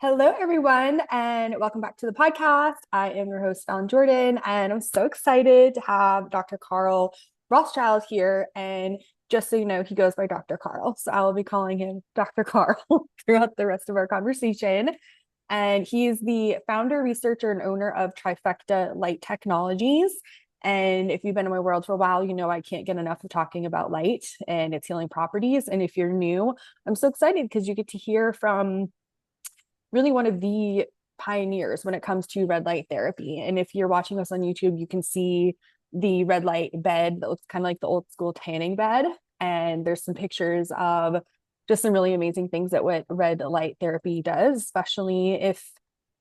Hello, everyone, and welcome back to the podcast. I am your host, Fallon Jordan, and I'm so excited to have Dr. Carl Rothschild here. And just so you know, he goes by Dr. Carl. So I will be calling him Dr. Carl throughout the rest of our conversation. And he's the founder, researcher, and owner of Trifecta Light Technologies. And if you've been in my world for a while, you know I can't get enough of talking about light and its healing properties. And if you're new, I'm so excited because you get to hear from really one of the pioneers when it comes to red light therapy. And if you're watching us on YouTube, you can see the red light bed that looks kind of like the old school tanning bed. And there's some pictures of just some really amazing things that what red light therapy does, especially if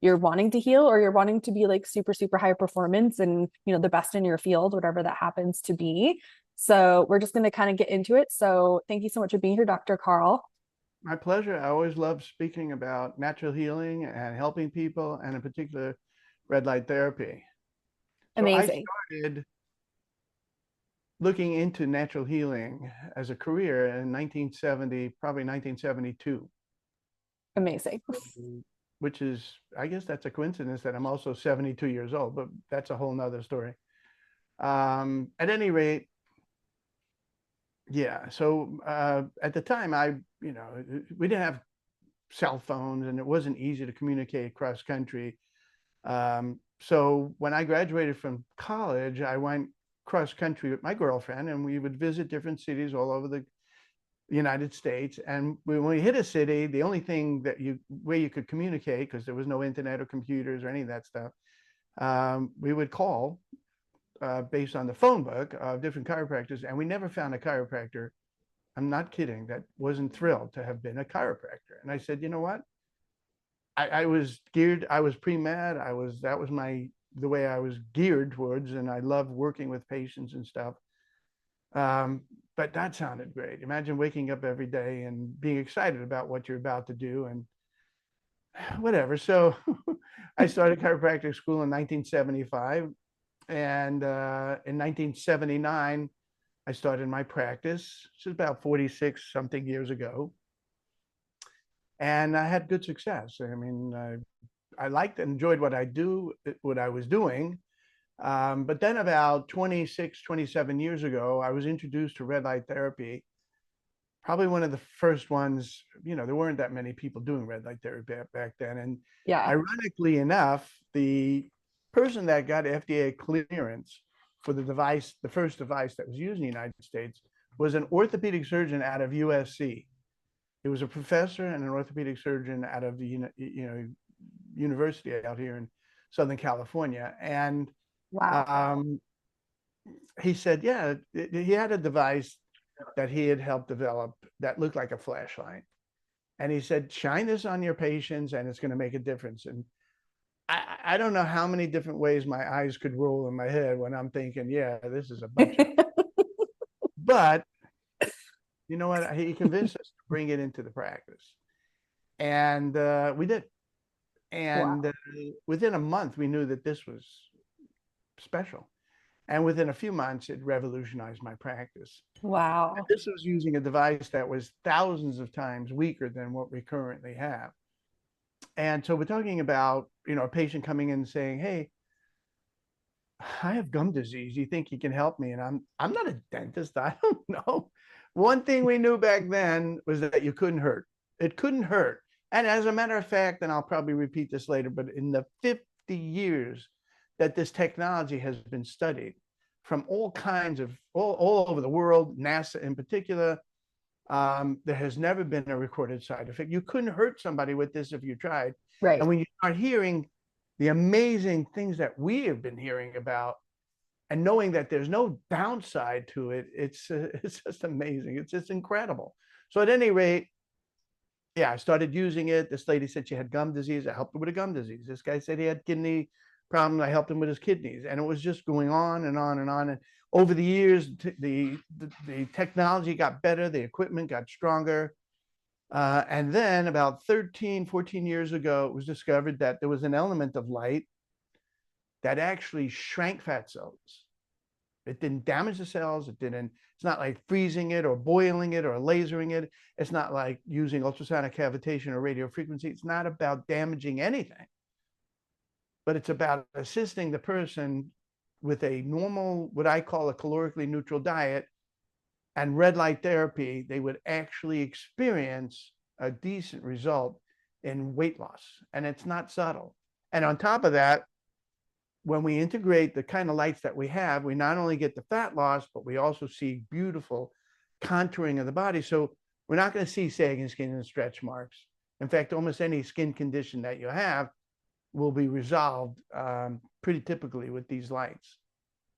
you're wanting to heal or you're wanting to be like super, super high performance and, the best in your field, whatever that happens to be. So we're just going to kind of get into it. So thank you so much for being here, Dr. Carl. My pleasure. I always love speaking about natural healing and helping people, and in particular, red light therapy. So I Amazing. started looking into natural healing as a career in 1970, probably 1972, Amazing. which is, I guess that's a coincidence that I'm also 72 years old, but that's a whole nother story. At any rate, yeah. So at the time, we didn't have cell phones and it wasn't easy to communicate cross country. So when I graduated from college, I went cross country with my girlfriend and we would visit different cities all over the United States. And when we hit a city, the only thing where you could communicate, because there was no internet or computers or any of that stuff, we would call based on the phone book of different chiropractors. And we never found a chiropractor, I'm not kidding, that wasn't thrilled to have been a chiropractor. And I said, you know what? I was geared, I was pre-med, that was the way I was geared towards, and I love working with patients and stuff. But that sounded great. Imagine waking up every day and being excited about what you're about to do and whatever. So I started chiropractic school in 1975. And in 1979, I started my practice. This is about 46 something years ago. And I had good success. I mean, I liked and enjoyed what I was doing. But then about 26, 27 years ago, I was introduced to red light therapy. Probably one of the first ones, there weren't that many people doing red light therapy back then. And Yeah. ironically enough, the person that got FDA clearance for the device, the first device that was used in the United States, was an orthopedic surgeon out of USC. He was a professor and an orthopedic surgeon out of the university out here in Southern California. And Wow. um, he said, yeah, he had a device that he had helped develop that looked like a flashlight. And he said, shine this on your patients and it's going to make a difference. And I don't know how many different ways my eyes could roll in my head when I'm thinking, yeah, this is a bunch of, but you know what? He convinced us to bring it into the practice. And we did. And Wow. within a month, we knew that this was special. And within a few months, it revolutionized my practice. And Wow. this was using a device that was thousands of times weaker than what we currently have. And so we're talking about, a patient coming in and saying, hey, I have gum disease. You think you can help me? And I'm not a dentist. I don't know. One thing we knew back then was that you couldn't hurt. It couldn't hurt. And as a matter of fact, and I'll probably repeat this later, but in the 50 years that this technology has been studied from all kinds of all over the world, NASA in particular, there has never been a recorded side effect. You couldn't hurt somebody with this if you tried. And Right. when you start hearing the amazing things that we have been hearing about and knowing that there's no downside to it, it's just amazing. It's just incredible. So at any rate, yeah, I started using it. This lady said she had gum disease. I helped her with a gum disease. This guy said he had kidney problems. I helped him with his kidneys. And it was just going on and on and on. And over the years, the technology got better. The equipment got stronger. And then about 13, 14 years ago, it was discovered that there was an element of light that actually shrank fat cells. It didn't damage the cells. It's not like freezing it or boiling it or lasering it. It's not like using ultrasonic cavitation or radio frequency. It's not about damaging anything, but it's about assisting the person with a normal, what I call a calorically neutral diet and red light therapy. They would actually experience a decent result in weight loss. And it's not subtle. And on top of that, when we integrate the kind of lights that we have, we not only get the fat loss, but we also see beautiful contouring of the body. So we're not going to see sagging skin and stretch marks. In fact, almost any skin condition that you have will be resolved pretty typically with these lights.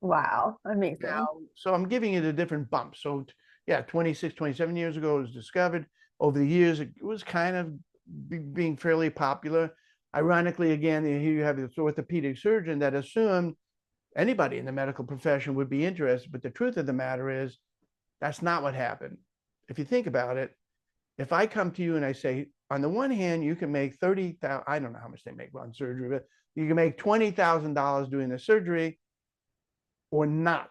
Wow, amazing. Now, so I'm giving it a different bump. So yeah, 26, 27 years ago, it was discovered. Over the years, it was kind of being fairly popular. Ironically, again, here you have this orthopedic surgeon that assumed anybody in the medical profession would be interested. But the truth of the matter is, that's not what happened. If you think about it, if I come to you and I say, on the one hand, you can make 30,000, I don't know how much they make on surgery, but you can make $20,000 doing the surgery or not.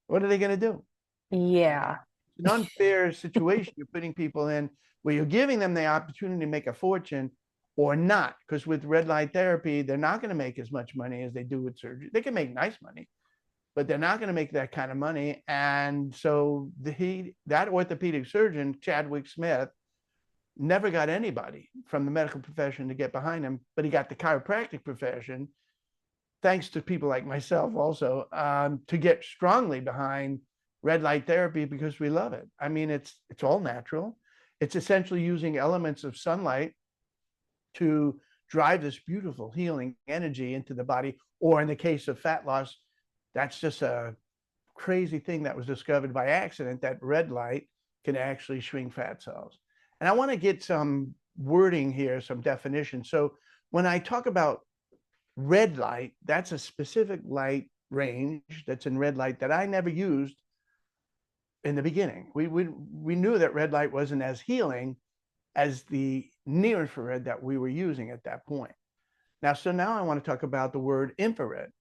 What are they going to do? Yeah. It's an unfair situation you're putting people in where you're giving them the opportunity to make a fortune or not. Because with red light therapy, they're not going to make as much money as they do with surgery. They can make nice money, but they're not going to make that kind of money. And so that orthopedic surgeon, Chadwick Smith, never got anybody from the medical profession to get behind him, but he got the chiropractic profession, thanks to people like myself also, to get strongly behind red light therapy because we love it. I mean, it's all natural. It's essentially using elements of sunlight to drive this beautiful healing energy into the body. Or in the case of fat loss, that's just a crazy thing that was discovered by accident, that red light can actually shrink fat cells. And I want to get some wording here, some definition. So when I talk about red light, that's a specific light range that's in red light that I never used in the beginning. We knew that red light wasn't as healing as the near infrared that we were using at that point. Now I want to talk about the word infrared.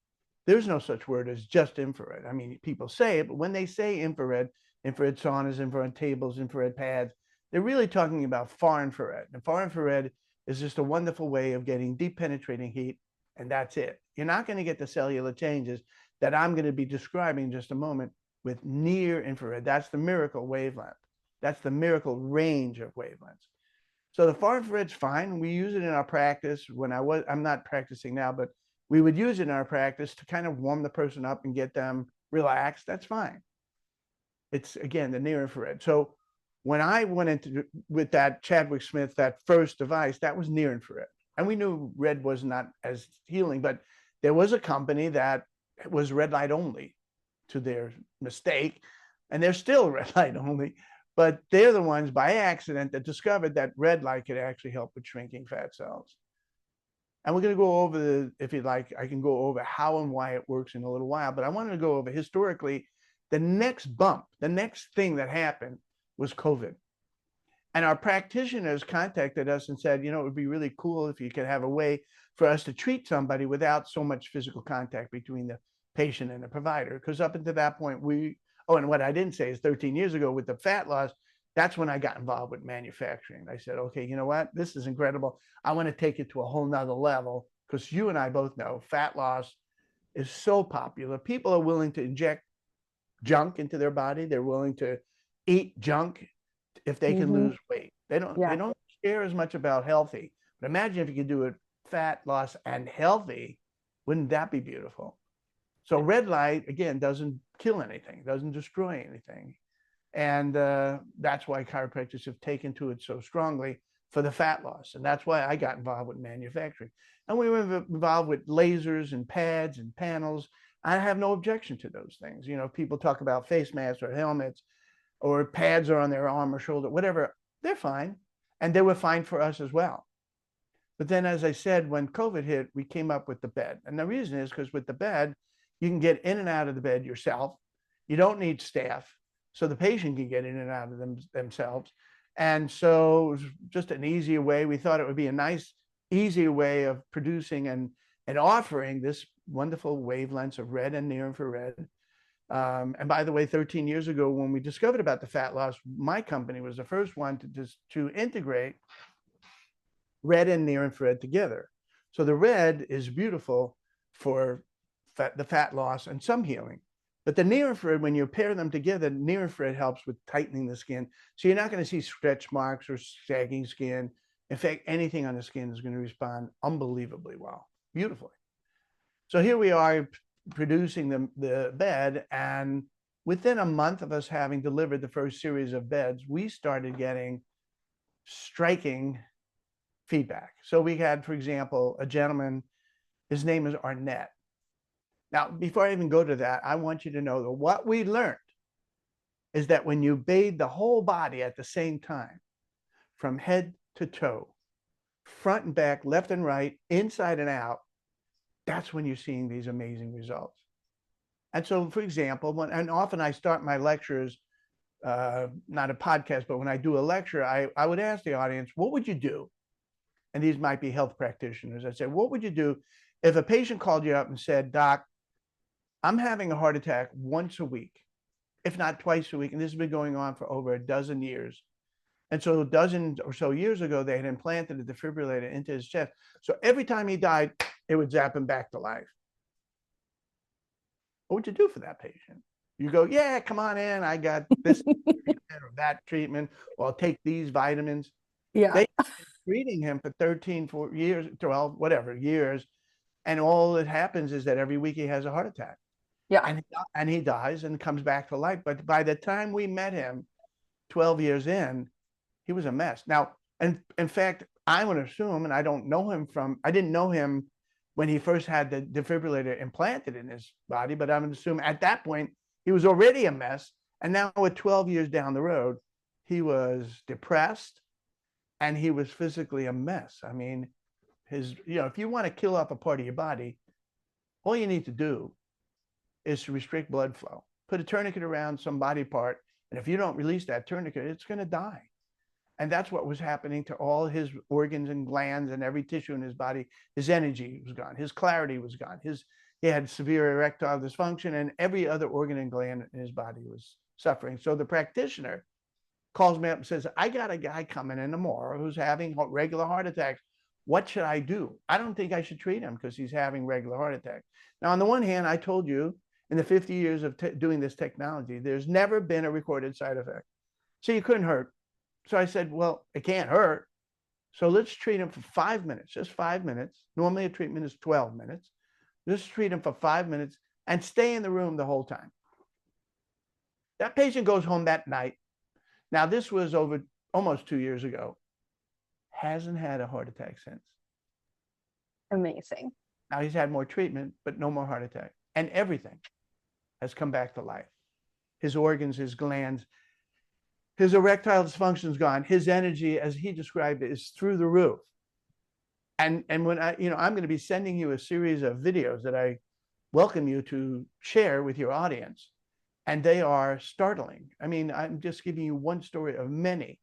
There's no such word as just infrared. I mean, people say it, but when they say infrared, infrared saunas, infrared tables, infrared pads, they're really talking about far infrared. And far infrared is just a wonderful way of getting deep penetrating heat, and that's it. You're not going to get the cellular changes that I'm going to be describing in just a moment with near infrared. That's the miracle wavelength. That's the miracle range of wavelengths. So the far infrared's fine. We use it in our practice. I'm not practicing now, but we would use it in our practice to kind of warm the person up and get them relaxed. That's fine. It's, again, the near infrared. So when I went into with that Chadwick Smith, that first device, that was near infrared. And we knew red was not as healing, but there was a company that was red light only, to their mistake. And they're still red light only, but they're the ones by accident that discovered that red light could actually help with shrinking fat cells. And we're going to go over if you'd like, I can go over how and why it works in a little while, but I wanted to go over historically, the next bump, the next thing that happened was COVID. And our practitioners contacted us and said, it would be really cool if you could have a way for us to treat somebody without so much physical contact between the patient and the provider. Because up until that point, and what I didn't say is 13 years ago with the fat loss, that's when I got involved with manufacturing. I said, okay, you know what? This is incredible. I want to take it to a whole nother level, because you and I both know fat loss is so popular. People are willing to inject junk into their body. They're willing to eat junk if they can lose weight. They don't care as much about healthy. But imagine if you could do it fat loss and healthy. Wouldn't that be beautiful? So red light, again, doesn't kill anything, doesn't destroy anything. And that's why chiropractors have taken to it so strongly for the fat loss. And that's why I got involved with manufacturing. And we were involved with lasers and pads and panels. I have no objection to those things. People talk about face masks or helmets or pads are on their arm or shoulder, whatever, they're fine. And they were fine for us as well. But then, as I said, when COVID hit, we came up with the bed. And the reason is because with the bed, you can get in and out of the bed yourself. You don't need staff. So the patient can get in and out of themselves. And so it was just an easier way. We thought it would be a nice, easier way of producing and offering this wonderful wavelengths of red and near infrared And by the way, 13 years ago, when we discovered about the fat loss, my company was the first one to integrate red and near infrared together. So the red is beautiful for the fat loss and some healing. But the near infrared, when you pair them together, near infrared helps with tightening the skin. So you're not going to see stretch marks or sagging skin. In fact, anything on the skin is going to respond unbelievably well, beautifully. So here we are producing the bed, and within a month of us having delivered the first series of beds, we started getting striking feedback. So we had, for example, a gentleman, his name is Arnett. Now, before I even go to that, I want you to know that what we learned is that when you bathe the whole body at the same time, from head to toe, front and back, left and right, inside and out, that's when you're seeing these amazing results. And so, for example, and often I start my lectures, not a podcast, but when I do a lecture, I would ask the audience, what would you do? And these might be health practitioners. I said, what would you do if a patient called you up and said, Doc, I'm having a heart attack once a week, if not twice a week, and this has been going on for over a dozen years. And so a dozen or so years ago, they had implanted a defibrillator into his chest. So every time he died, it would zap him back to life. What would you do for that patient? You go, yeah, come on in. I got this treatment or that treatment, or I'll take these vitamins. Yeah. They treating him for 13, 4 years, 12, whatever years. And all that happens is that every week he has a heart attack. Yeah. And he dies and comes back to life. But by the time we met him 12 years in, he was a mess. Now, and in fact, I would assume, and I didn't know him when he first had the defibrillator implanted in his body, but I would assume at that point, he was already a mess. And now with 12 years down the road, he was depressed and he was physically a mess. I mean, if you want to kill off a part of your body, all you need to do is to restrict blood flow. Put a tourniquet around some body part, and if you don't release that tourniquet, it's going to die. And that's what was happening to all his organs and glands and every tissue in his body. His energy was gone. His clarity was gone. He had severe erectile dysfunction, and every other organ and gland in his body was suffering. So the practitioner calls me up and says, I got a guy coming in tomorrow who's having regular heart attacks. What should I do? I don't think I should treat him because he's having regular heart attacks. Now, on the one hand, I told you in the 50 years of doing this technology, there's never been a recorded side effect. So you couldn't hurt. So I said, well, it can't hurt. So let's treat him for 5 minutes, just 5 minutes. Normally a treatment is 12 minutes. Just treat him for 5 minutes and stay in the room the whole time. That patient goes home that night. Now, this was over almost 2 years ago. Hasn't had a heart attack since. Amazing. Now he's had more treatment, but no more heart attack. And everything has come back to life. His organs, his glands, his erectile dysfunction's gone. His energy, as he described it, is through the roof. And when I'm going to be sending you a series of videos that I welcome you to share with your audience. And they are startling. I mean, I'm just giving you one story of many.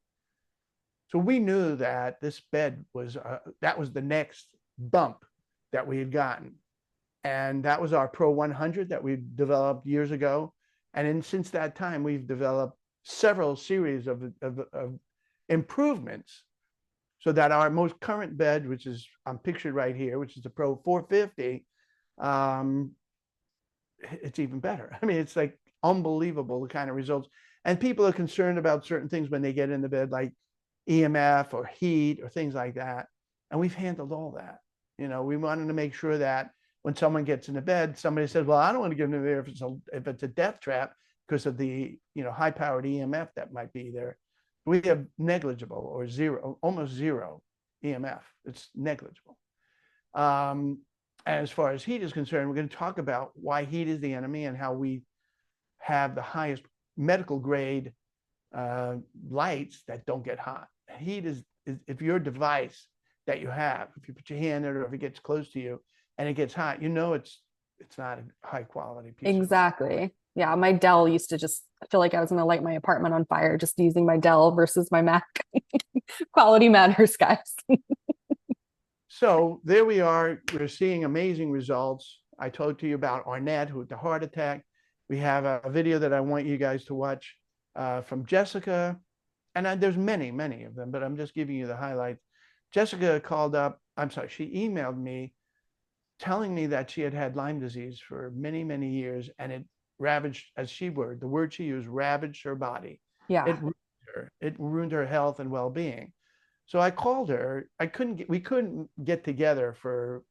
So we knew that this bed was, that was the next bump that we had gotten. And that was our Pro 100 that we developed years ago. And since that time, we've developed several series of improvements so that our most current bed, which is I'm pictured right here, which is the Pro 450, it's even better. I mean, it's like unbelievable the kind of results. And people are concerned about certain things when they get in the bed, like EMF or heat or things like that. And we've handled all that. We wanted to make sure that when someone gets in the bed, somebody says, well, I don't want to get in there if it's a death trap because of the high powered EMF that might be there. We have negligible or zero, almost zero EMF. It's negligible. As far as heat is concerned, we're going to talk about why heat is the enemy and how we have the highest medical grade lights that don't get hot. Heat is if your device that you have, if you put your hand in it or if it gets close to you and it gets hot, it's not a high quality piece. Exactly. Yeah, my Dell used to just feel like I was going to light my apartment on fire just using my Dell versus my Mac. Quality matters, guys. So there we are. We're seeing amazing results. I told you about Arnett, who had the heart attack. We have a video that I want you guys to watch from Jessica. And there's many, many of them, but I'm just giving you the highlights. Jessica called up, I'm sorry, she emailed me telling me that she had had Lyme disease for many, many years, and it ravaged, as the word she used, ravaged her body. Yeah. It ruined her. It ruined her health and well-being. So I called her. We couldn't get together for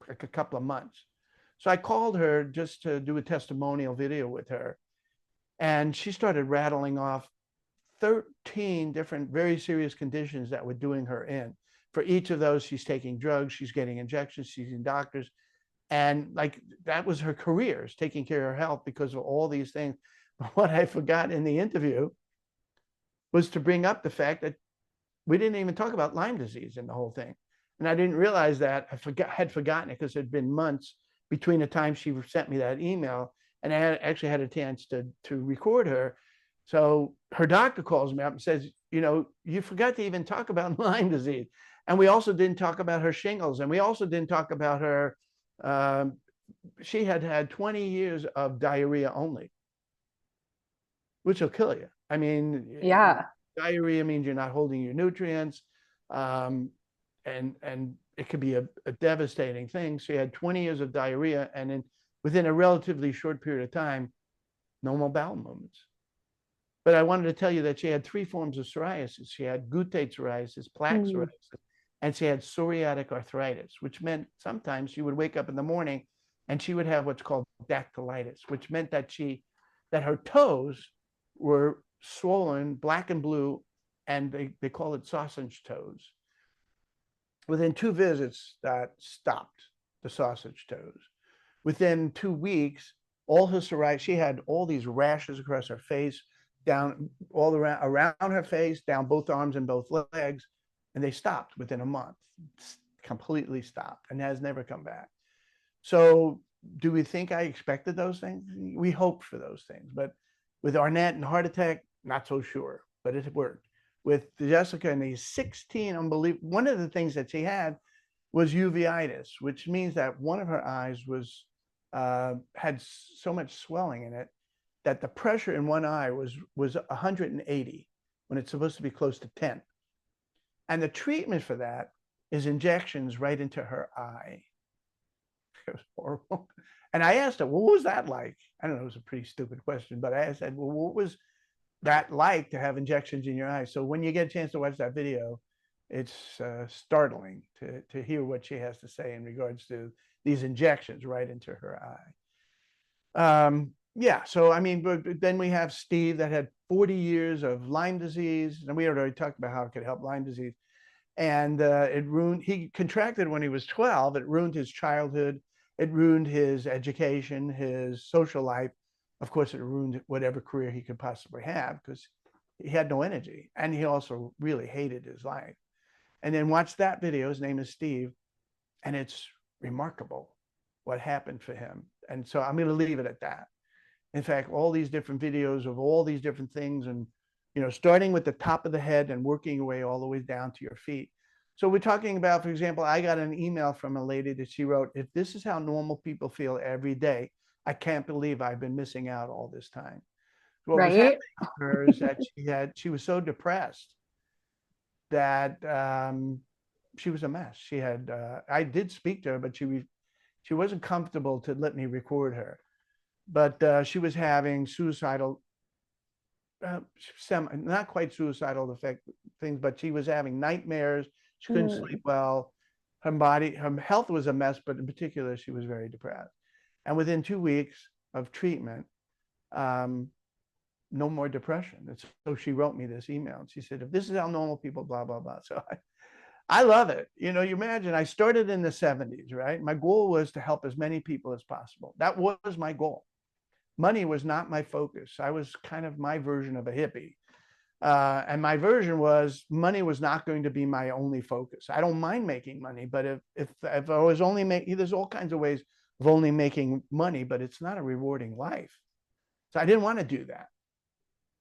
like a couple of months. So I called her just to do a testimonial video with her. And she started rattling off 13 different very serious conditions that were doing her in. For each of those, she's taking drugs, she's getting injections, she's seeing doctors. And like that was her career, is taking care of her health because of all these things. But what I forgot in the interview was to bring up the fact that we didn't even talk about Lyme disease in the whole thing. And I didn't realize that. Had forgotten it because it had been months between the time she sent me that email and I actually had a chance to record her. So her doctor calls me up and says, you forgot to even talk about Lyme disease. And we also didn't talk about her shingles. And we also didn't talk about her, she had had 20 years of diarrhea only, which will kill you. I mean, Yeah. diarrhea means you're not holding your nutrients. And it could be a devastating thing. She had 20 years of diarrhea, and within a relatively short period of time, no more bowel movements. But I wanted to tell you that she had 3 forms of psoriasis. She had guttate psoriasis, plaque psoriasis, and she had psoriatic arthritis, which meant sometimes she would wake up in the morning and she would have what's called dactylitis, which meant that her toes were swollen, black and blue, and they call it sausage toes. Within 2 visits, that stopped the sausage toes. Within 2 weeks, all her psoriasis, she had all these rashes across her face, down all around her face, down both arms and both legs, and they stopped within a month, completely stopped, and has never come back. So do we think I expected those things? We hoped for those things, but with Arnett and heart attack, not so sure, but it worked. With Jessica and these 16 unbelievable, one of the things that she had was uveitis, which means that one of her eyes had so much swelling in it that the pressure in one eye was 180 when it's supposed to be close to 10. And the treatment for that is injections right into her eye. It was horrible. And I asked her, well, what was that like? I don't know, it was a pretty stupid question, but I said, well, what was that like to have injections in your eye? So when you get a chance to watch that video, it's startling to hear what she has to say in regards to these injections right into her eye. Yeah, so I mean, but then we have Steve that had 40 years of Lyme disease, and we had already talked about how it could help Lyme disease. And he contracted when he was 12. It ruined his childhood. It ruined his education, his social life. Of course, it ruined whatever career he could possibly have because he had no energy. And he also really hated his life. And then watch that video. His name is Steve. And it's remarkable what happened for him. And so I'm going to leave it at that. In fact, all these different videos of all these different things, and starting with the top of the head and working your way all the way down to your feet. So we're talking about, for example, I got an email from a lady that she wrote, if this is how normal people feel every day, I can't believe I've been missing out all this time. What was happening to her is that she was so depressed that she was a mess. I did speak to her, but she wasn't comfortable to let me record her. But she was having suicidal, not quite suicidal effect things, but she was having nightmares. She couldn't sleep well. Her health was a mess, but in particular, she was very depressed. And within 2 weeks of treatment, no more depression. And so she wrote me this email and she said, if this is how normal people, blah, blah, blah. So I love it. You imagine I started in the 70s, right? My goal was to help as many people as possible. That was my goal. Money was not my focus. I was kind of my version of a hippie. And my version was money was not going to be my only focus. I don't mind making money, but if I was only making, there's all kinds of ways of only making money, but it's not a rewarding life. So I didn't want to do that.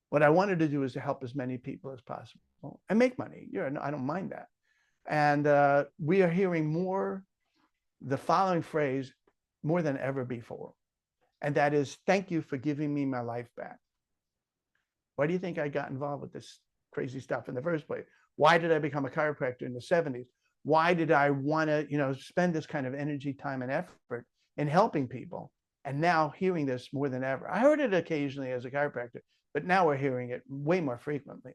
What I wanted to do is to help as many people as possible and make money. I don't mind that. And we are hearing the following phrase more than ever before. And that is, thank you for giving me my life back. Why do you think I got involved with this crazy stuff in the first place? Why did I become a chiropractor in the 70s? Why did I want to, spend this kind of energy, time, and effort in helping people? And now hearing this more than ever. I heard it occasionally as a chiropractor, but now we're hearing it way more frequently.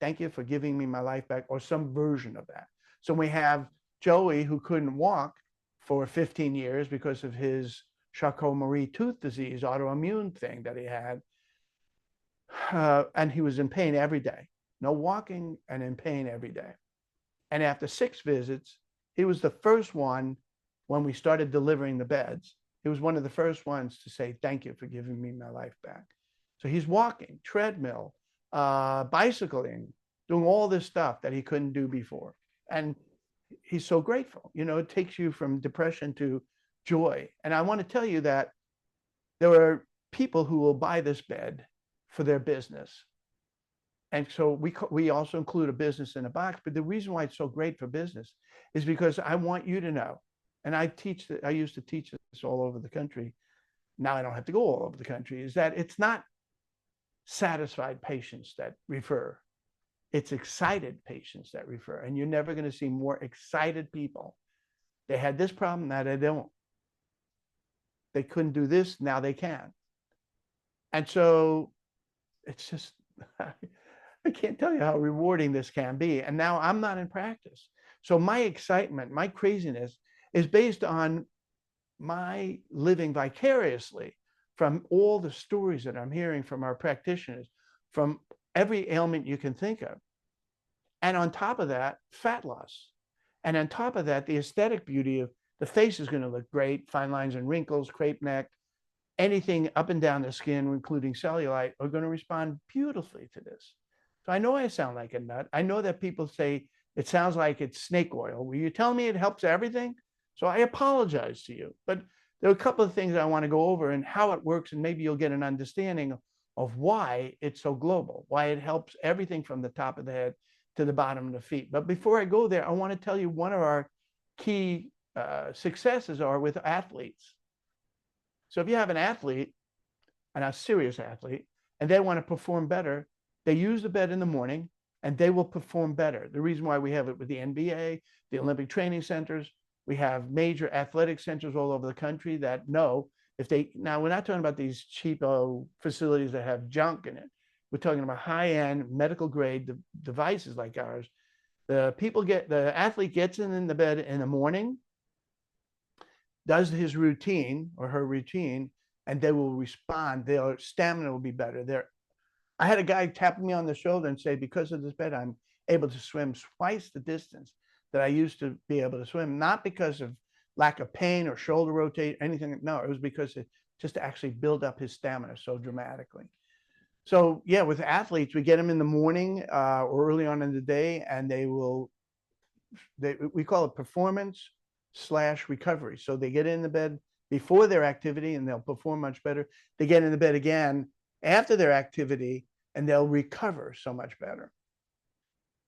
Thank you for giving me my life back, or some version of that. So we have Joey, who couldn't walk for 15 years because of his Charcot-Marie tooth disease, autoimmune thing that he had. And he was in pain every day, no walking, and in pain every day. And after 6 visits, he was the first one, when we started delivering the beds, he was one of the first ones to say, thank you for giving me my life back. So he's walking, treadmill, bicycling, doing all this stuff that he couldn't do before. And he's so grateful. It takes you from depression to joy. And I want to tell you that there are people who will buy this bed for their business. And so we also include a business in a box. But the reason why it's so great for business is because I want you to know, and I used to teach this all over the country. Now I don't have to go all over the country, is that it's not satisfied patients that refer. It's excited patients that refer. And you're never going to see more excited people. They had this problem, now they don't. They couldn't do this, now they can. And so it's just, I can't tell you how rewarding this can be. And now I'm not in practice. So my excitement, my craziness is based on my living vicariously from all the stories that I'm hearing from our practitioners, from every ailment you can think of. And on top of that, fat loss. And on top of that, the aesthetic beauty of the face is going to look great, fine lines and wrinkles, crepe neck, anything up and down the skin, including cellulite, are going to respond beautifully to this. So I know I sound like a nut. I know that people say it sounds like it's snake oil. Will you tell me it helps everything? So I apologize to you. But there are a couple of things I want to go over and how it works, and maybe you'll get an understanding of why it's so global, why it helps everything from the top of the head to the bottom of the feet. But before I go there, I want to tell you one of our key successes are with athletes. So if you have an athlete, and a serious athlete, and they want to perform better, they use the bed in the morning and they will perform better. The reason why we have it with the NBA, the Olympic training centers, we have major athletic centers all over the country that know now we're not talking about these cheapo facilities that have junk in it. We're talking about high-end medical grade devices like ours. The athlete gets in the bed in the morning, does his routine or her routine, and they will respond. Their stamina will be better. I had a guy tapping me on the shoulder and say, because of this bed, I'm able to swim twice the distance that I used to be able to swim, not because of lack of pain or shoulder rotate, anything. No, it was because it just to actually build up his stamina so dramatically. So yeah, with athletes, we get them in the morning or early on in the day, and we call it performance/recovery. So they get in the bed before their activity and they'll perform much better. They get in the bed again after their activity and they'll recover so much better.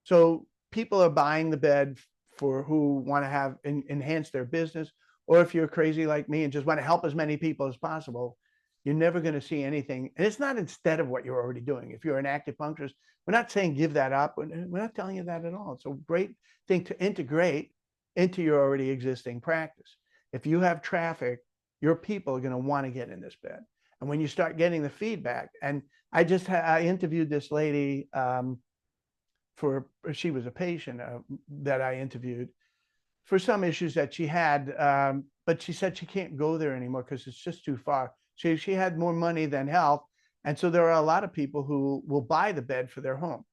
So people are buying the bed for who want to have enhance their business, or if you're crazy like me and just want to help as many people as possible, you're never going to see anything. And it's not instead of what you're already doing. If you're an acupuncturist, we're not saying give that up. We're not telling you that at all. It's a great thing to integrate into your already existing practice. If you have traffic, your people are going to want to get in this bed. And when you start getting the feedback, and I interviewed this lady she was a patient that I interviewed for some issues that she had, but she said she can't go there anymore because it's just too far. She had more money than health. And so there are a lot of people who will buy the bed for their home.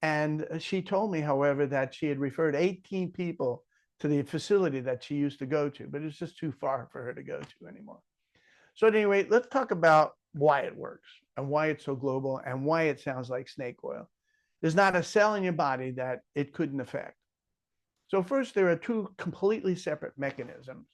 And she told me, however, that she had referred 18 people to the facility that she used to go to, but it's just too far for her to go to anymore. So at any rate, let's talk about why it works and why it's so global and why it sounds like snake oil. There's not a cell in your body that it couldn't affect. So first, there are 2 completely separate mechanisms.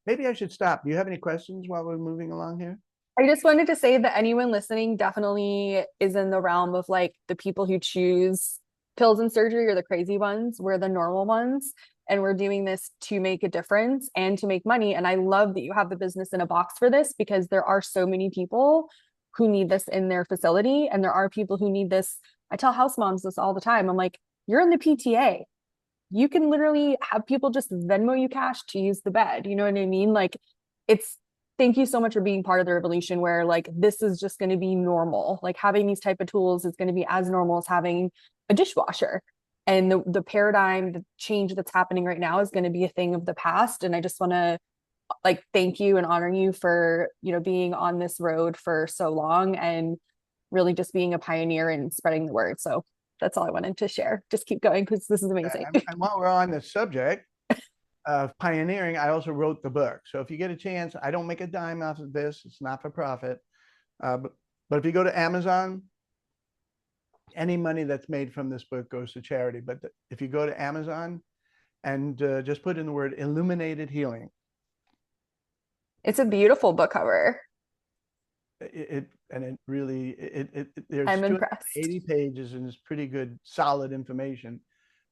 Maybe I should stop. Do you have any questions while we're moving along here? I just wanted to say that anyone listening definitely is in the realm of like the people who choose pills and surgery or the crazy ones. We're the normal ones. and we're doing this to make a difference and to make money. And I love that you have the business in a box for this, because there are so many people who need this in their facility, and there are people who need this. I tell house moms this all the time. I'm like, you're in the PTA. You can literally have people just Venmo you cash to use the bed. You know what I mean? Like, it's, thank you so much for being part of the revolution where like this is just going to be normal. Like having these type of tools is going to be as normal as having a dishwasher. And the paradigm, the change that's happening right now is going to be a thing of the past. And I just want to like thank you and honor you for, being on this road for so long and really just being a pioneer and spreading the word. So that's all I wanted to share. Just keep going because this is amazing. And while we're on the subject of pioneering, I also wrote the book. So if you get a chance, I don't make a dime off of this. It's not for profit. But if you go to Amazon, any money that's made from this book goes to charity. But if you go to Amazon and just put in the word illuminated healing. It's a beautiful book cover. There's I'm impressed. 80 pages and it's pretty good, solid information.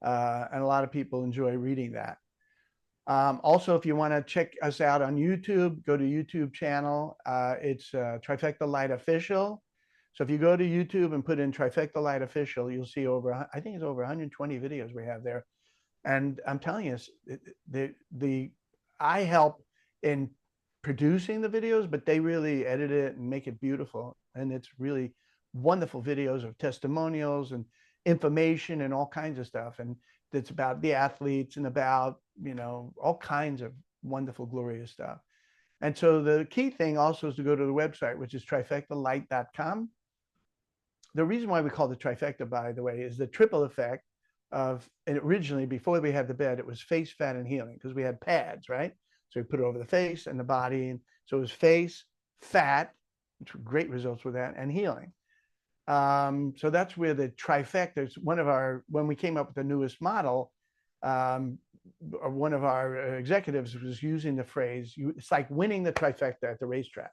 And a lot of people enjoy reading that. Also, if you want to check us out on YouTube, go to YouTube channel. It's Trifecta Light Official. So if you go to YouTube and put in Trifecta Light Official, you'll see I think it's over 120 videos we have there. And I'm telling you, I help in producing the videos, but they really edit it and make it beautiful. And it's really wonderful videos of testimonials and information and all kinds of stuff. And it's about the athletes and about, all kinds of wonderful, glorious stuff. And so the key thing also is to go to the website, which is trifectalight.com. The reason why we call it trifecta, by the way, is the triple effect of, and originally before we had the bed, it was face, fat, and healing, because we had pads, right? So we put it over the face and the body. And so it was face, fat, which were great results with that, and healing. So that's where the trifecta is when we came up with the newest model, one of our executives was using the phrase, it's like winning the trifecta at the racetrack.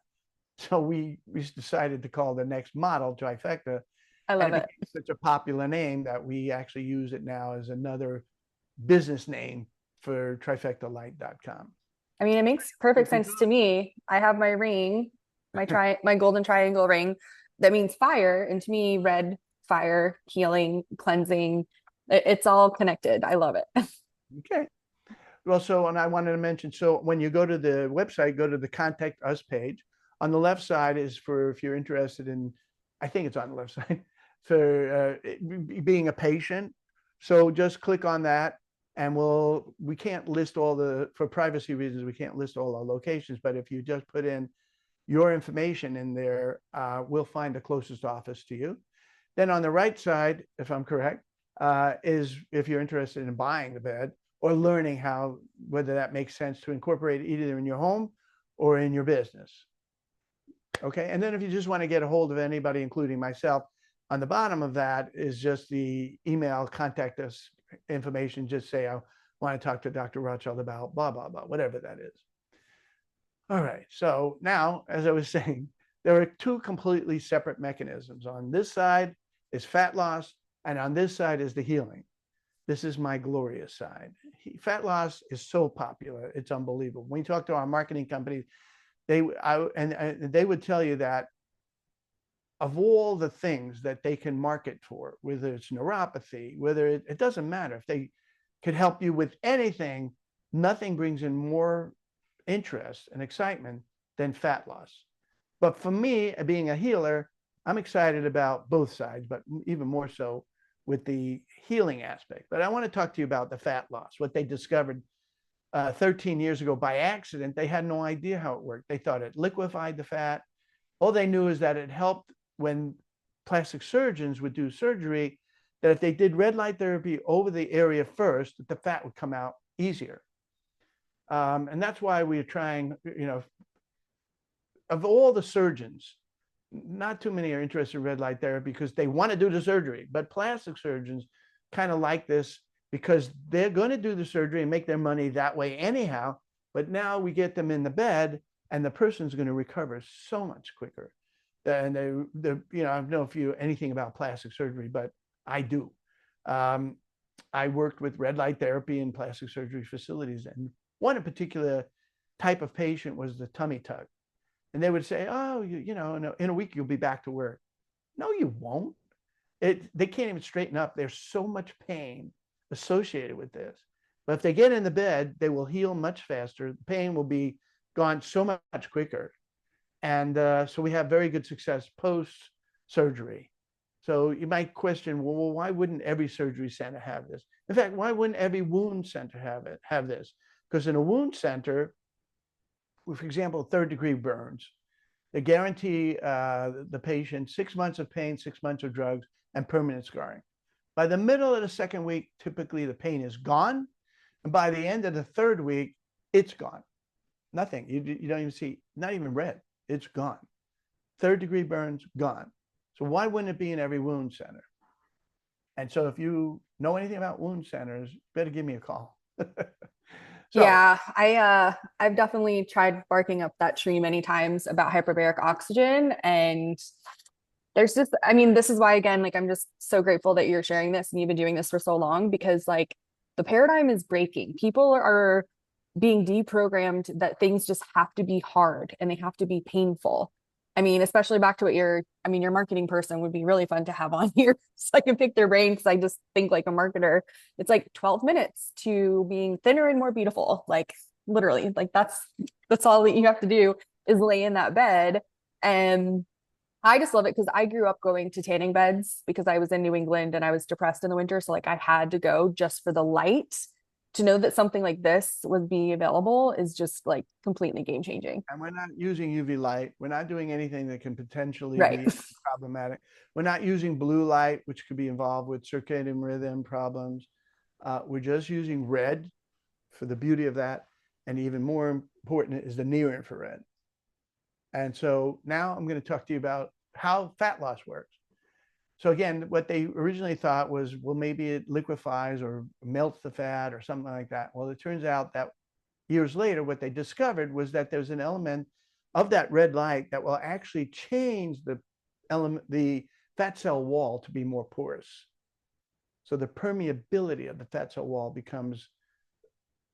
So we decided to call the next model Trifecta. I love it. Became such a popular name that we actually use it now as another business name for trifectalight.com. I mean, it makes perfect sense to me. I have my ring, my golden triangle ring that means fire. And to me, red, fire, healing, cleansing, it's all connected. I love it. Okay. Well, and I wanted to mention, so when you go to the website, go to the Contact Us page. On the left side is for if you're interested in, I think it's on the left side, for being a patient. So just click on that. And we can't list for privacy reasons, we can't list all our locations, but if you just put in your information in there, we'll find the closest office to you. Then on the right side, if I'm correct, is if you're interested in buying the bed or learning whether that makes sense to incorporate it either in your home or in your business. Okay, and then if you just want to get a hold of anybody, including myself, on the bottom of that is just the email, contact us information. Just say, I want to talk to Dr. Rothschild about blah, blah, blah, whatever that is. All right. So now, as I was saying, there are two completely separate mechanisms. On this side is fat loss, and on this side is the healing. This is my glorious side. Fat loss is so popular. It's unbelievable. When you talk to our marketing companies, they would tell you that of all the things that they can market for, whether it's neuropathy, whether it doesn't matter, if they could help you with anything, nothing brings in more interest and excitement than fat loss. But for me, being a healer, I'm excited about both sides, but even more so with the healing aspect. But I want to talk to you about the fat loss, what they discovered 13 years ago by accident. They had no idea how it worked. They thought it liquefied the fat. All they knew is that it helped when plastic surgeons would do surgery, that if they did red light therapy over the area first, that the fat would come out easier. And that's why we're trying, of all the surgeons, not too many are interested in red light therapy because they want to do the surgery, but plastic surgeons kind of like this because they're going to do the surgery and make their money that way anyhow. But now we get them in the bed and the person's going to recover so much quicker. And I don't know if you know anything about plastic surgery, but I do. I worked with red light therapy and plastic surgery facilities. And one in particular type of patient was the tummy tuck. And they would say, oh, in a week, you'll be back to work. No, you won't. They can't even straighten up. There's so much pain associated with this. But if they get in the bed, they will heal much faster. The pain will be gone so much quicker. And so we have very good success post-surgery. So you might question, well, why wouldn't every surgery center have this? In fact, why wouldn't every wound center have this? Because in a wound center, for example, third-degree burns, they guarantee the patient 6 months of pain, 6 months of drugs, and permanent scarring. By the middle of the second week, typically the pain is gone. And by the end of the third week, it's gone. Nothing. You don't even see, not even red. It's gone. Third-degree burns, gone. So why wouldn't it be in every wound center? And so if you know anything about wound centers, better give me a call. So, yeah, I've definitely tried barking up that tree many times about hyperbaric oxygen. And there's just, I mean, this is why, again, like, I'm just so grateful that you're sharing this and you've been doing this for so long, because like the paradigm is breaking. People are being deprogrammed that things just have to be hard and they have to be painful. I mean, especially back to what your marketing person would be really fun to have on here so I can pick their brain, because I just think like a marketer, it's like 12 minutes to being thinner and more beautiful. Like literally, like that's all that you have to do is lay in that bed. And I just love it because I grew up going to tanning beds because I was in New England and I was depressed in the winter. So like I had to go just for the light. To know that something like this would be available is just like completely game changing. and we're not using UV light. We're not doing anything that can potentially Right. be problematic. We're not using blue light, which could be involved with circadian rhythm problems. We're just using red for the beauty of that. And even more important is the near infrared. And so now I'm going to talk to you about how fat loss works. So again, what they originally thought was, well, maybe it liquefies or melts the fat or something like that. Well, it turns out that years later, what they discovered was that there's an element of that red light that will actually change the fat cell wall to be more porous. So the permeability of the fat cell wall becomes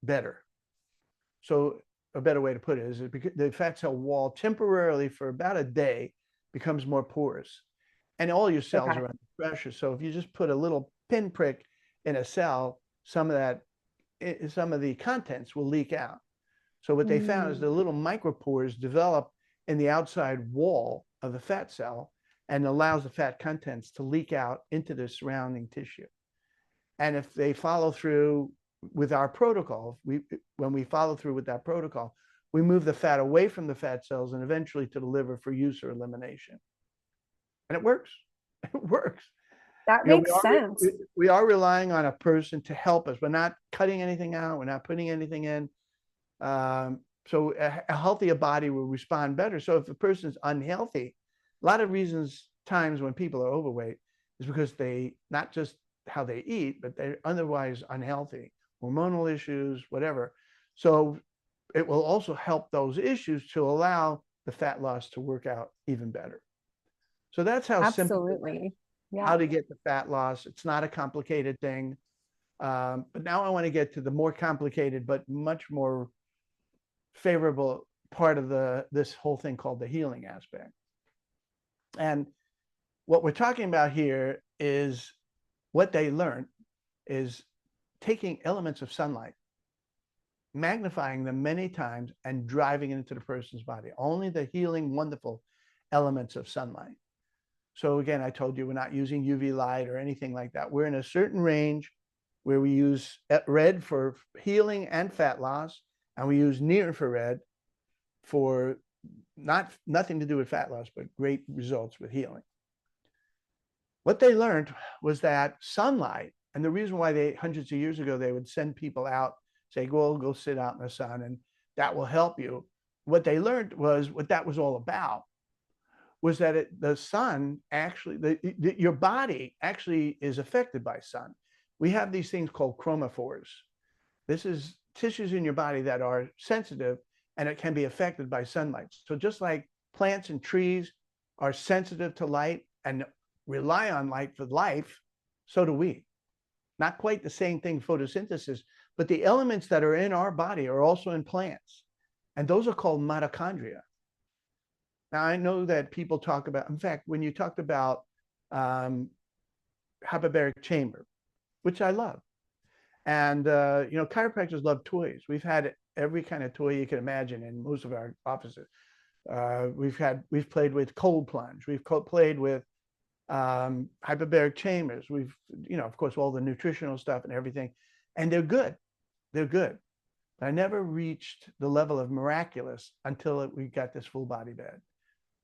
better. So a better way to put it is the fat cell wall temporarily for about a day becomes more porous. And all your cells are under pressure. So if you just put a little pinprick in a cell, some of the contents will leak out. So what they found is the little micropores develop in the outside wall of the fat cell and allows the fat contents to leak out into the surrounding tissue. And if they follow through with our protocol, when we follow through with that protocol, we move the fat away from the fat cells and eventually to the liver for use or elimination. And it works. It works. That makes sense. We are relying on a person to help us. We're not cutting anything out. We're not putting anything in. So a healthier body will respond better. So if a person is unhealthy, a lot of reasons, times when people are overweight is because not just how they eat, but they're otherwise unhealthy, hormonal issues, whatever. So it will also help those issues to allow the fat loss to work out even better. So that's how simple it is, how to get the fat loss. It's not a complicated thing. But now I want to get to the more complicated, but much more favorable part of this whole thing called the healing aspect. And what we're talking about here is what they learned is taking elements of sunlight, magnifying them many times and driving it into the person's body. Only the healing, wonderful elements of sunlight. So again, I told you we're not using UV light or anything like that. We're in a certain range where we use red for healing and fat loss, and we use near infrared for nothing to do with fat loss, but great results with healing. What they learned was that sunlight, and the reason why hundreds of years ago, they would send people out, say, go sit out in the sun, and that will help you. What they learned was what that was all about was that the sun actually, your body actually is affected by sun. We have these things called chromophores. This is tissues in your body that are sensitive and it can be affected by sunlight. So just like plants and trees are sensitive to light and rely on light for life, so do we. Not quite the same thing, photosynthesis, but the elements that are in our body are also in plants. And those are called mitochondria. Now, I know that people talk about, in fact, when you talked about um, hyperbaric chamber, which I love, and chiropractors love toys. We've had every kind of toy you can imagine in most of our offices. We've played with cold plunge. We've played with hyperbaric chambers. We've, of course, all the nutritional stuff and everything, and they're good. They're good. But I never reached the level of miraculous until we got this full body bed.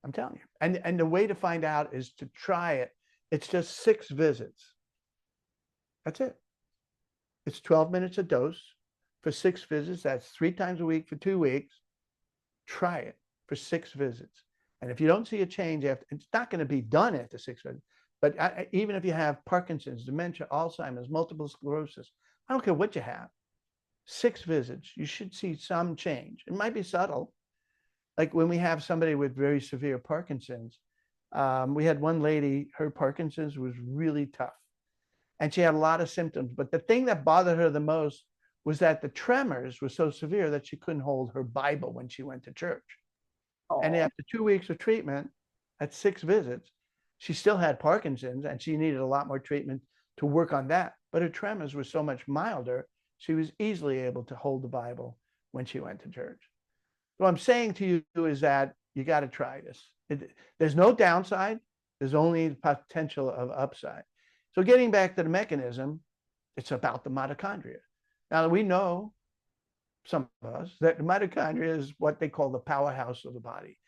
I'm telling you. And the way to find out is to try it. It's just 6 visits. That's it. It's 12 minutes a dose for 6 visits. That's 3 times a week for 2 weeks. Try it for 6 visits. And if you don't see a change after, it's not going to be done after 6 visits. But even if you have Parkinson's, dementia, Alzheimer's, multiple sclerosis, I don't care what you have, 6 visits, you should see some change. It might be subtle. Like when we have somebody with very severe Parkinson's, we had one lady, her Parkinson's was really tough. And she had a lot of symptoms. But the thing that bothered her the most was that the tremors were so severe that she couldn't hold her Bible when she went to church. And after 2 weeks of treatment, at 6 visits, she still had Parkinson's and she needed a lot more treatment to work on that. But her tremors were so much milder, she was easily able to hold the Bible when she went to church. What I'm saying to you is that you got to try this. There's no downside. There's only the potential of upside. So getting back to the mechanism, it's about the mitochondria. Now we know, some of us, that the mitochondria is what they call the powerhouse of the body.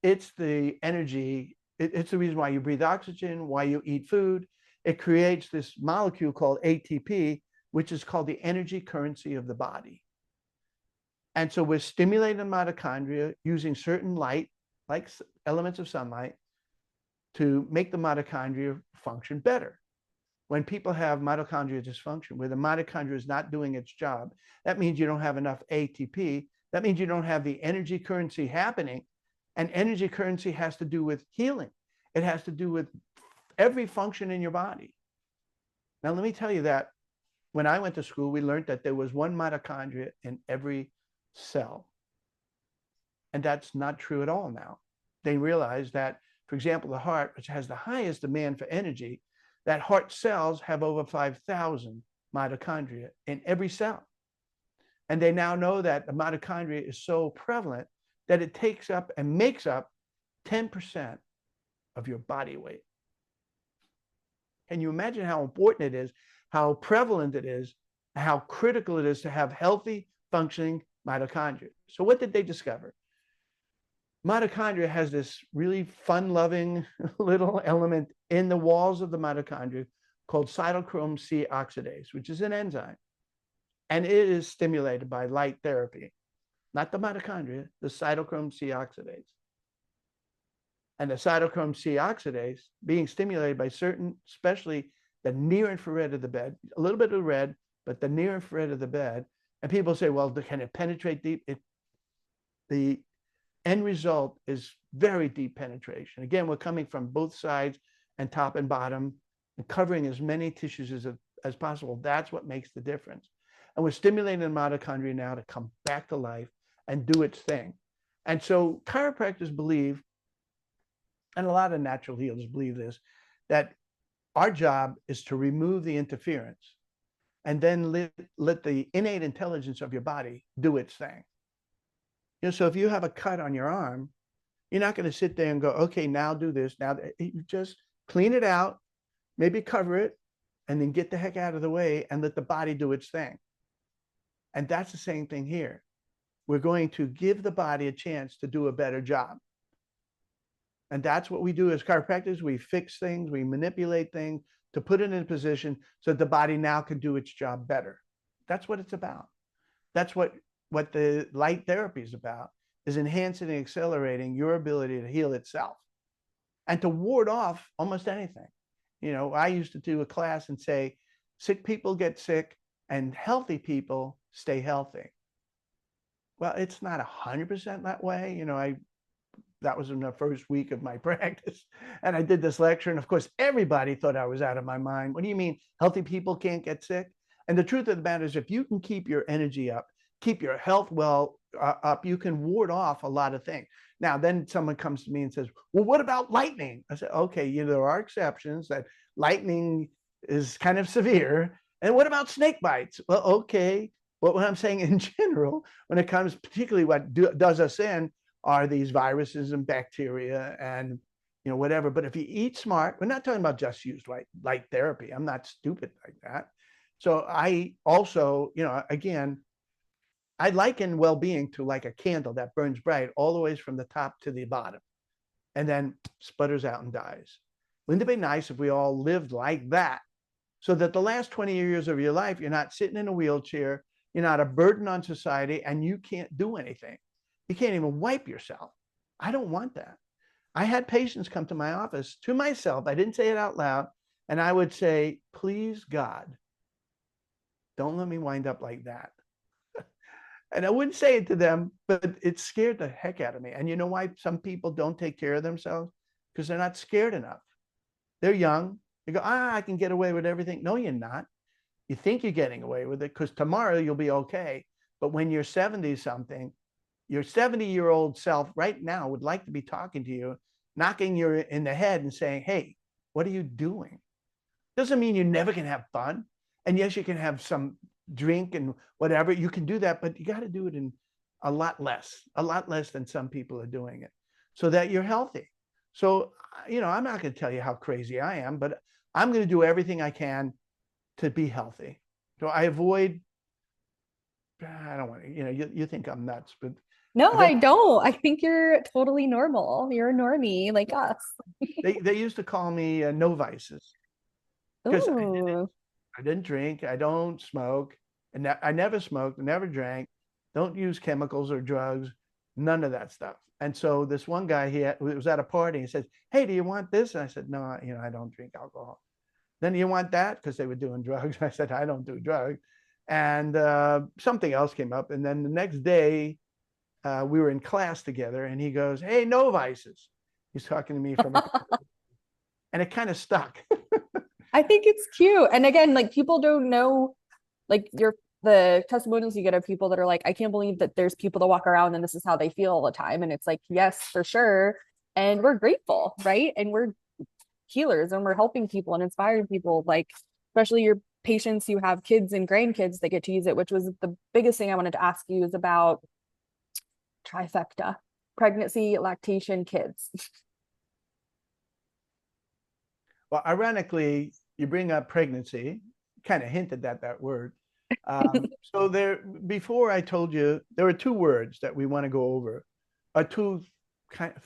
It's the energy. It's the reason why you breathe oxygen, why you eat food. It creates this molecule called ATP, which is called the energy currency of the body. And so we're stimulating the mitochondria using certain light, like elements of sunlight, to make the mitochondria function better. When people have mitochondrial dysfunction, where the mitochondria is not doing its job, that means you don't have enough ATP. That means you don't have the energy currency happening. And energy currency has to do with healing. It has to do with every function in your body. Now, let me tell you that when I went to school, we learned that there was 1 mitochondria in every cell. And that's not true at all now. They realized that, for example, the heart, which has the highest demand for energy, that heart cells have over 5,000 mitochondria in every cell. And they now know that the mitochondria is so prevalent that it takes up and makes up 10% of your body weight. Can you imagine how important it is, how prevalent it is, how critical it is to have healthy, functioning mitochondria? So what did they discover? Mitochondria has this really fun-loving little element in the walls of the mitochondria called cytochrome C oxidase, which is an enzyme. And it is stimulated by light therapy, not the mitochondria, the cytochrome C oxidase. And the cytochrome C oxidase being stimulated by certain, especially the near infrared of the bed, a little bit of red, but the near infrared of the bed. And people say, well, can it penetrate deep? The end result is very deep penetration. Again, we're coming from both sides and top and bottom and covering as many tissues as possible. That's what makes the difference. And we're stimulating the mitochondria now to come back to life and do its thing. And so chiropractors believe, and a lot of natural healers believe this, that our job is to remove the interference and then let the innate intelligence of your body do its thing. So if you have a cut on your arm, you're not going to sit there and go, okay, now do this. Now you just clean it out, maybe cover it, and then get the heck out of the way and let the body do its thing. And that's the same thing here. We're going to give the body a chance to do a better job. And that's what we do as chiropractors. We fix things, we manipulate things to put it in a position so that the body now can do its job better. That's what it's about. That's what the light therapy is about, is enhancing and accelerating your ability to heal itself and to ward off almost anything. I used to do a class and say, sick people get sick and healthy people stay healthy. Well, it's not 100% that way. that was in the first week of my practice. And I did this lecture. And of course, everybody thought I was out of my mind. What do you mean healthy people can't get sick? And the truth of the matter is, if you can keep your energy up, keep your health up, you can ward off a lot of things. Now, then someone comes to me and says, well, what about lightning? I said, okay, there are exceptions that lightning is kind of severe. And what about snake bites? Well, okay. But what I'm saying in general, when it comes, particularly what does us in, are these viruses and bacteria and whatever. But if you eat smart, we're not talking about just use light therapy. I'm not stupid like that. So I also, again, I liken well-being to like a candle that burns bright all the way from the top to the bottom and then sputters out and dies. Wouldn't it be nice if we all lived like that, so that the last 20 years of your life, you're not sitting in a wheelchair, you're not a burden on society, and you can't do anything. You can't even wipe yourself. I don't want that. I had patients come to my office, to myself, I didn't say it out loud, and I would say, please God, don't let me wind up like that. And I wouldn't say it to them, but it scared the heck out of me. And you know why some people don't take care of themselves? Because they're not scared enough. They're young. You go, I can get away with everything. No, you're not. You think you're getting away with it because tomorrow you'll be okay. But when you're 70 something, your 70-year-old self right now would like to be talking to you, knocking you in the head and saying, hey, what are you doing? Doesn't mean you never can have fun. And yes, you can have some drink and whatever. You can do that, but you got to do it in a lot less than some people are doing it, so that you're healthy. So, I'm not going to tell you how crazy I am, but I'm going to do everything I can to be healthy. So I avoid, I don't want to, you think I'm nuts, but No, I I don't. don't. I think you're totally normal. You're a normie like us. They used to call me no vices because Ooh. I didn't drink, I don't smoke, and I never smoked, never drank, don't use chemicals or drugs, none of that stuff. And so this one guy, was at a party, he says, hey, do you want this? And I said, no, I don't drink alcohol. Then you want that? Because they were doing drugs. I said, I don't do drugs. And something else came up. And then the next day, we were in class together, and he goes, hey, no vices. He's talking to me from a, and it kind of stuck. I think it's cute. And again, like people don't know, like the testimonials you get of people that are like, I can't believe that there's people that walk around and this is how they feel all the time. And it's like, yes, for sure. And we're grateful, right? And we're healers and we're helping people and inspiring people, like especially your patients who have kids and grandkids that get to use it, which was the biggest thing I wanted to ask you is about trifecta, pregnancy, lactation, kids. Well, ironically, you bring up pregnancy, kind of hinted at that word. So before I told you, there are two words that we want to go over,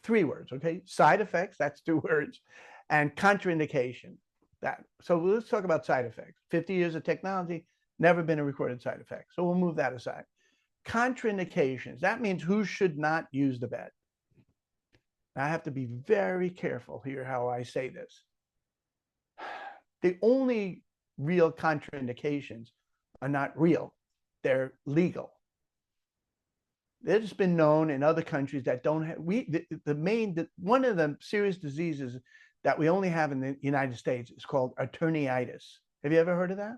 three words, okay? Side effects, that's two words, and contraindication. So let's talk about side effects. 50 years of technology, never been a recorded side effect. So we'll move that aside. Contraindications, that means who should not use the bed. Now, I have to be very careful here how I say this. The only real contraindications are not real, they're legal. It's been known in other countries that don't have, one of the serious diseases that we only have in the United States is called attorneyitis. Have you ever heard of that?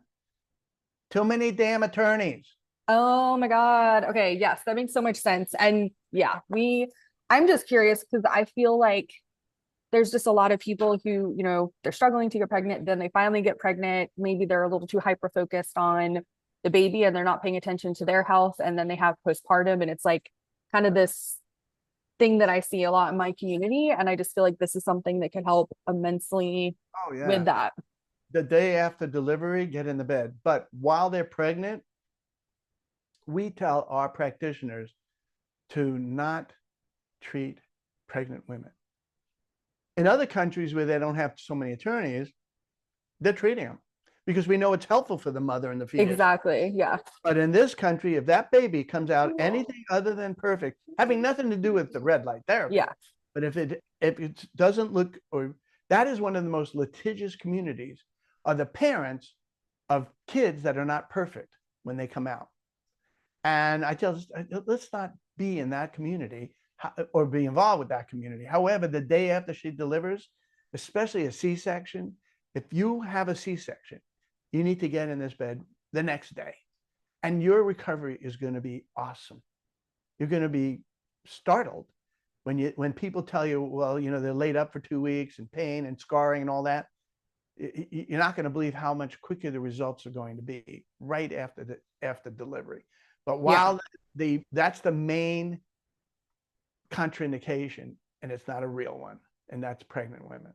Too many damn attorneys. Oh my God. Okay. Yes, that makes so much sense. And yeah, I'm just curious because I feel like there's just a lot of people who, they're struggling to get pregnant, then they finally get pregnant. Maybe they're a little too hyper focused on the baby and they're not paying attention to their health. And then they have postpartum. And it's like kind of this thing that I see a lot in my community. And I just feel like this is something that can help immensely Oh, yeah. with that. The day after delivery, get in the bed. But while they're pregnant, we tell our practitioners to not treat pregnant women. In other countries where they don't have so many attorneys, they're treating them because we know it's helpful for the mother and the fetus. Exactly. Yeah. But in this country, if that baby comes out anything other than perfect, having nothing to do with the red light therapy, Yeah. but if it doesn't look, or that is one of the most litigious communities, are the parents of kids that are not perfect when they come out. And I tell us, let's not be in that community or be involved with that community. However, the day after she delivers, especially a C-section, if you have a C-section, you need to get in this bed the next day, and your recovery is going to be awesome. You're going to be startled when people tell you, well, they're laid up for 2 weeks and pain and scarring and all that. You're not going to believe how much quicker the results are going to be right after delivery. But while that's the main contraindication, and it's not a real one, and that's pregnant women.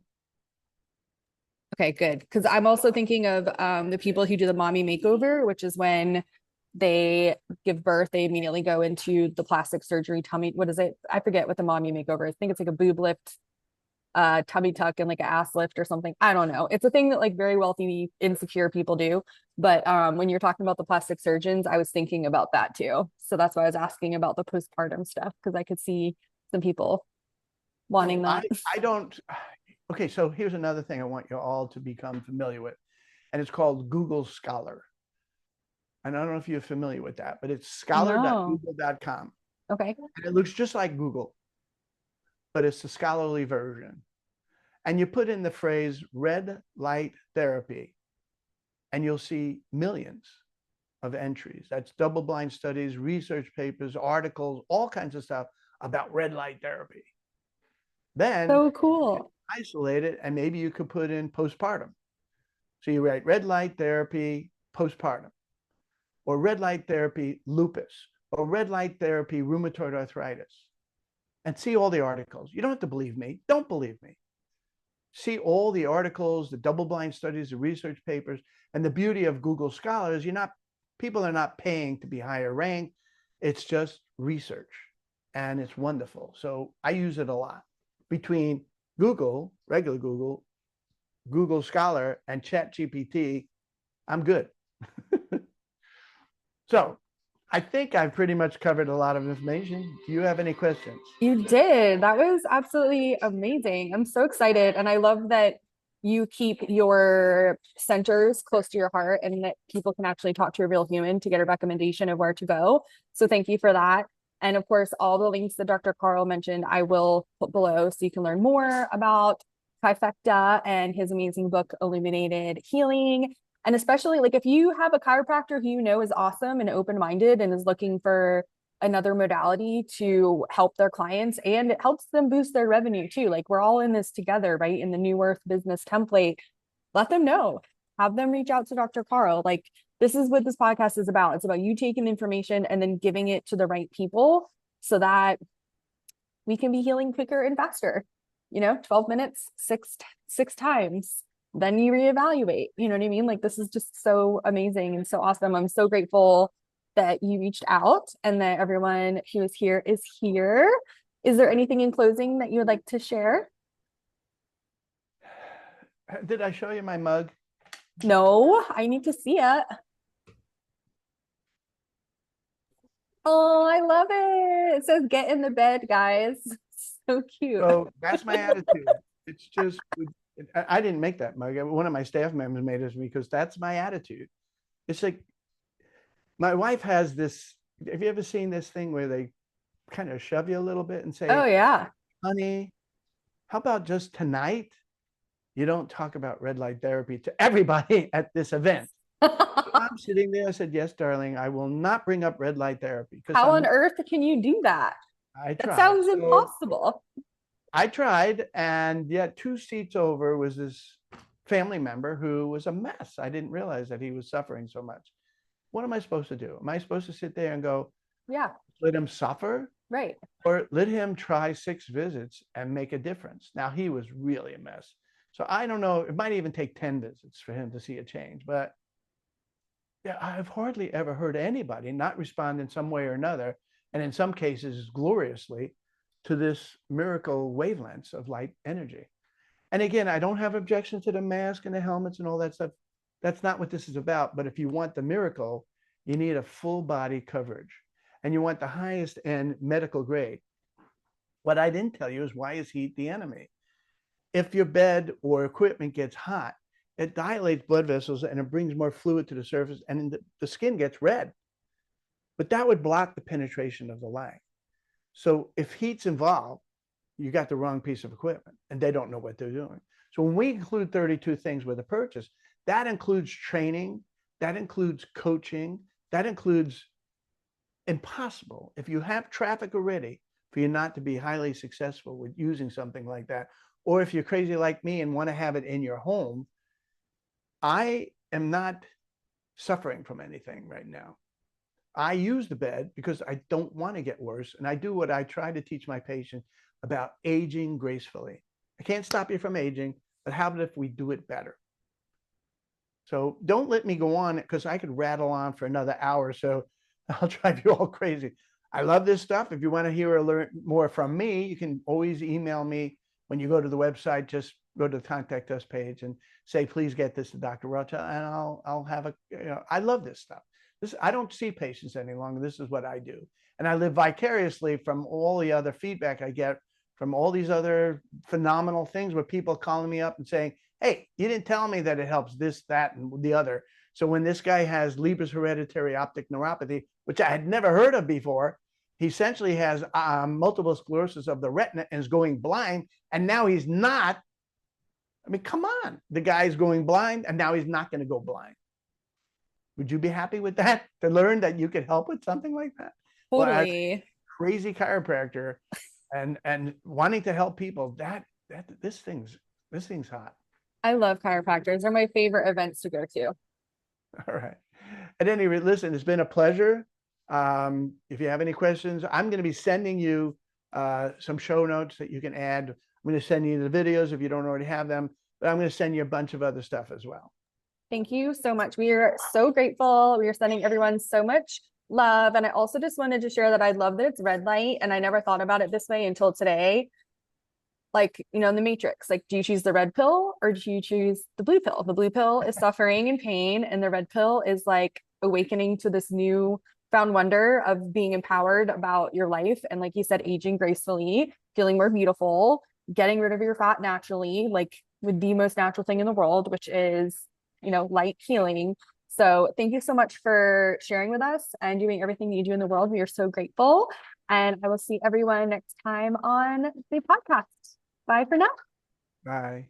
Okay, good. Because I'm also thinking of the people who do the mommy makeover, which is when they give birth, they immediately go into the plastic surgery tummy. What is it? I forget what the mommy makeover is. I think it's like a boob lift, tummy tuck, and like an ass lift or something. I don't know. It's a thing that like very wealthy, insecure people do. But when you're talking about the plastic surgeons, I was thinking about that too. So that's why I was asking about the postpartum stuff, because I could see some people wanting that. I don't. Okay, so here's another thing I want you all to become familiar with, and it's called Google Scholar. And I don't know if you're familiar with that, but it's scholar.google.com. Okay. And it looks just like Google, but it's the scholarly version. And you put in the phrase red light therapy, and you'll see millions of entries. That's double-blind studies, research papers, articles, all kinds of stuff about red light therapy. Then so cool. Isolate it, and maybe you could put in postpartum. So you write red light therapy postpartum, or red light therapy lupus, or red light therapy rheumatoid arthritis, and see all the articles. You don't have to believe me. Don't believe me. See all the articles, the double-blind studies, the research papers. And the beauty of Google Scholar is people are not paying to be higher ranked. It's just research, and it's wonderful. So I use it a lot. Between Google, regular Google, Google Scholar, and ChatGPT, I'm good. So I think I've pretty much covered a lot of information. Do you have any questions? You did. That was absolutely amazing. I'm so excited. And I love that you keep your centers close to your heart and that people can actually talk to a real human to get a recommendation of where to go. So thank you for that. And of course, all the links that Dr. Carl mentioned, I will put below so you can learn more about Trifecta and his amazing book, Illuminated Healing. And especially like if you have a chiropractor who you know is awesome and open-minded and is looking for another modality to help their clients, and it helps them boost their revenue too. Like we're all in this together, right? In the New Earth business template, let them know, have them reach out to Dr. Carl. Like this is what this podcast is about. It's about you taking the information and then giving it to the right people so that we can be healing quicker and faster. 12 minutes, six times. Then you reevaluate. You know what I mean? Like this is just so amazing and so awesome. I'm so grateful that you reached out and that everyone who is here is here. Is there anything in closing that you would like to share? Did I show you my mug? No, I need to see it. Oh, I love it. It says get in the bed, guys. So cute. So that's my attitude. It's just, I didn't make that mug. One of my staff members made it because that's my attitude. It's like, my wife has this, have you ever seen this thing where they kind of shove you a little bit and say, oh yeah, honey, how about just tonight you don't talk about red light therapy to everybody at this event? I'm sitting there. I said, yes, darling, I will not bring up red light therapy. How on earth can you do that? I tried. That sounds impossible. I tried, and yet 2 seats over was this family member who was a mess. I didn't realize that he was suffering so much. What am I supposed to do? Am I supposed to sit there and go, yeah, let him suffer? Right. Or let him try 6 visits and make a difference? Now, he was really a mess. So I don't know. It might even take 10 visits for him to see a change. But yeah, I've hardly ever heard anybody not respond in some way or another, and in some cases gloriously, to this miracle wavelengths of light energy. And again, I don't have objections to the mask and the helmets and all that stuff. That's not what this is about. But if you want the miracle, you need a full body coverage, and you want the highest end medical grade. What I didn't tell you is, why is heat the enemy? If your bed or equipment gets hot, it dilates blood vessels and it brings more fluid to the surface, and the skin gets red. But that would block the penetration of the light. So if heat's involved, you got the wrong piece of equipment and they don't know what they're doing. So when we include 32 things with a purchase, that includes training, that includes coaching, that includes impossible. If you have traffic already, for you not to be highly successful with using something like that, or if you're crazy like me and want to have it in your home, I am not suffering from anything right now. I use the bed because I don't want to get worse. And I do what I try to teach my patients about aging gracefully. I can't stop you from aging, but how about if we do it better? So don't let me go on because I could rattle on for another hour. So I'll drive you all crazy. I love this stuff. If you want to hear or learn more from me, you can always email me when you go to the website. Just go to the contact us page and say, please get this to Dr. Rothschild, and I'll have a, I love this stuff. I don't see patients any longer. This is what I do. And I live vicariously from all the other feedback I get from all these other phenomenal things where people calling me up and saying, hey, you didn't tell me that it helps this, that, and the other. So when this guy has Lupus hereditary optic neuropathy, which I had never heard of before, he essentially has multiple sclerosis of the retina and is going blind. And now he's not. I mean, come on. The guy's going blind and now he's not going to go blind. Would you be happy with that, to learn that you could help with something like that? Well, as a Totally. crazy chiropractor and wanting to help people, this thing's hot. I love chiropractors. They're my favorite events to go to. All right. At any rate, listen, it's been a pleasure. If you have any questions, I'm going to be sending you some show notes that you can add. I'm going to send you the videos if you don't already have them, but I'm going to send you a bunch of other stuff as well. Thank you so much. We are so grateful. We are sending everyone so much love. And I also just wanted to share that I love that it's red light. And I never thought about it this way until today. Like, in the Matrix, like, do you choose the red pill or do you choose the blue pill? The blue pill is suffering and pain, and the red pill is like awakening to this new found wonder of being empowered about your life. And like you said, aging gracefully, feeling more beautiful, getting rid of your fat naturally, like with the most natural thing in the world, which is, light healing. So thank you so much for sharing with us and doing everything you do in the world. We are so grateful. And I will see everyone next time on the podcast. Bye for now. Bye.